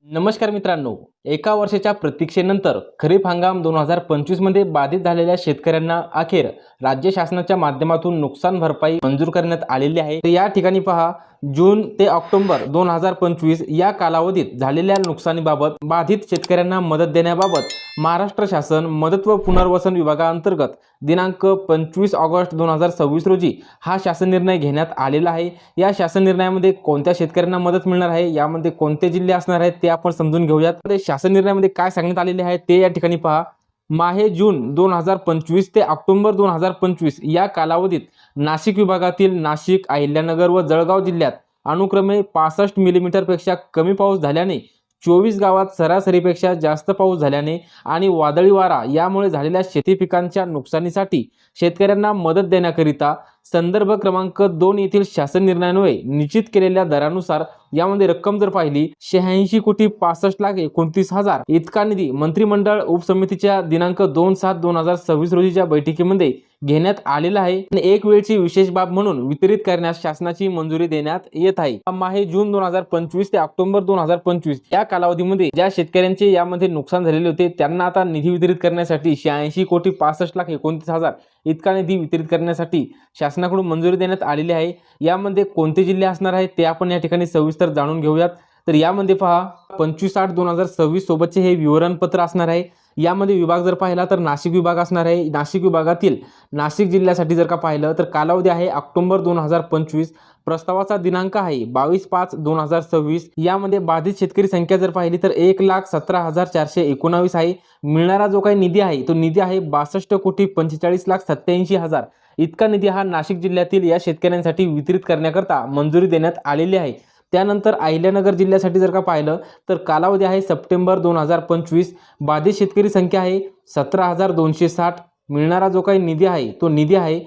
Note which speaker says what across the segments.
Speaker 1: नमस्कार मित्रांनो, एका वर्षाच्या प्रतीक्षेनंतर खरीप हंगाम 2025 मध्ये बाधित झालेल्या शेतकऱ्यांना अखेर राज्य शासनाच्या माध्यमातून नुकसान भरपाई मंजूर करण्यात आलेली आहे। तर या ठिकाणी पहा, जून ते ऑक्टोबर 2025 या कालावधीत झालेल्या नुकसानीबाबत बाधित शेतकऱ्यांना मदत देण्याबाबत महाराष्ट्र शासन मदत व पुनर्वसन विभागाअंतर्गत दिनांक 25 ऑगस्ट 2026 रोजी हा शासन निर्णय घेण्यात आलेला आहे। या शासन निर्णयामध्ये कोणत्या शेतकऱ्यांना मदत मिळणार आहे, यामध्ये कोणते जिल्हे असणार आहेत ते आपण समजून घेऊयात। शासन निर्णयामध्ये काय सांगण्यात आलेले आहे ते या ठिकाणी पहा। माहे जून 2025 ते ऑक्टोबर 2025 या कालावधीत नाशिक विभागातील नाशिक, अहिल्यानगर व जळगाव जिल्ह्यात अनुक्रमे 65 मिलीमीटर पेक्षा कमी पाऊस झाल्याने, 24 गावात सरासरीपेक्षा जास्त पाऊस झाल्याने आणि वादळी वारा यामुळे झालेल्या शेती पिकांच्या नुकसानीसाठी शेतकऱ्यांना मदत देण्याकरिता संदर्भ क्रमांक 2 येथील शासन निर्णयान्वये निश्चित केलेल्या दरानुसार यामध्ये रक्कम जर पाहिली 86,65,29,000 इतका निधी मंत्रिमंडळ उपसमितीच्या दिनांक 2/7/2026 रोजीच्या बैठकीमध्ये घेण्यात आलेला आहे। एक वेळची विशेष बाब म्हणून वितरित करण्यास शासनाची मंजुरी देण्यात येत आहे। माहे जून 2025 ते ऑक्टोबर 2025 या कालावधीमध्ये ज्या शेतकऱ्यांचे यामध्ये नुकसान झालेले होते त्यांना आता निधी वितरित करण्यासाठी 86,65,29,000 इतका निधी वितरित करण्यासाठी शासनाकडून मंजुरी देण्यात आलेली आहे। यामध्ये कोणते जिल्हे असणार आहेत ते आपण या ठिकाणी सविस्तर जाणून घेऊयात। तर यामध्ये पहा, 25/8/2026 सोबतचे हे विवरणपत्र असणार आहे। यामध्ये विभाग जर पाहिला तर नाशिक विभाग असणार आहे। नाशिक विभागातील नाशिक जिल्ह्यासाठी जर का पाहिलं तर कालावधी आहे ऑक्टोबर 2025, प्रस्तावाचा दिनांक आहे 22/5/2026। यामध्ये बाधित शेतकरी संख्या जर पाहिली तर 1,17,419 आहे। मिळणारा जो काही निधी आहे तो निधी आहे 62,45,87,000 इतका निधी हा नाशिक जिल्ह्यातील या शेतकऱ्यांसाठी वितरित करण्याकरता मंजुरी देण्यात आलेली आहे। त्यानंतर अहिल्यानगर जिल्ह्यासाठी जर का पाहिलं तर कालावधी आहे सप्टेंबर 2025, बाधित शेतकरी संख्या आहे 17,260। मिळणारा जो काही निधी आहे तो निधी आहे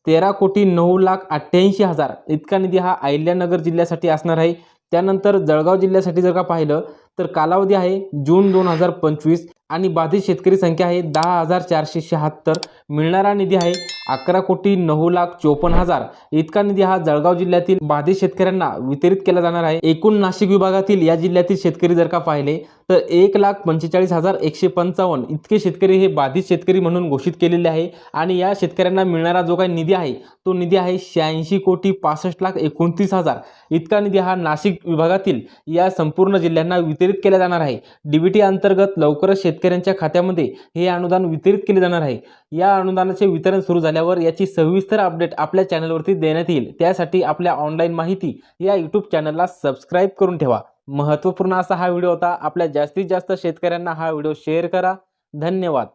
Speaker 1: 13,09,88,000 इतका निधी हा अहिल्यानगर जिल्ह्यासाठी असणार आहे। त्यानंतर जळगाव जिल्ह्यासाठी जर का पाहिलं तर कालावधी आहे जून 2025 आणि बाधित शेतकरी संख्या आहे 10,476। मिळणारा निधी आहे 11,09,54,000 इतका निधी हा जळगाव जिल्ह्यातील बाधित शेतकऱ्यांना वितरित केला जाणार आहे। एकूण नाशिक विभागातील या जिल्ह्यातील शेतकरी जर का पाहिले तर 1,45,155 इतके शेतकरी हे बाधित शेतकरी म्हणून घोषित केलेले आहे आणि या शेतकऱ्यांना मिळणारा जो काही निधी आहे तो निधी आहे 86,65,29,000 इतका निधी हा नाशिक विभागातील या संपूर्ण जिल्ह्यांना वितरित केला जाणार आहे। डीबीटी अंतर्गत लवकरच शेतकऱ्यांच्या खात्यामध्ये हे अनुदान वितरित केले जाणार आहे। या अनुदानाचे वितरण सुरू झाल्यावर याची सविस्तर अपडेट आपल्या चॅनलवरती देण्यात येईल। त्यासाठी आपल्या ऑनलाईन माहिती या यूट्यूब चॅनलला सबस्क्राईब करून ठेवा। महत्त्वपूर्ण असा हा व्हिडिओ होता। आपल्या जास्तीत जास्त शेतकऱ्यांना हा व्हिडिओ शेअर करा। धन्यवाद।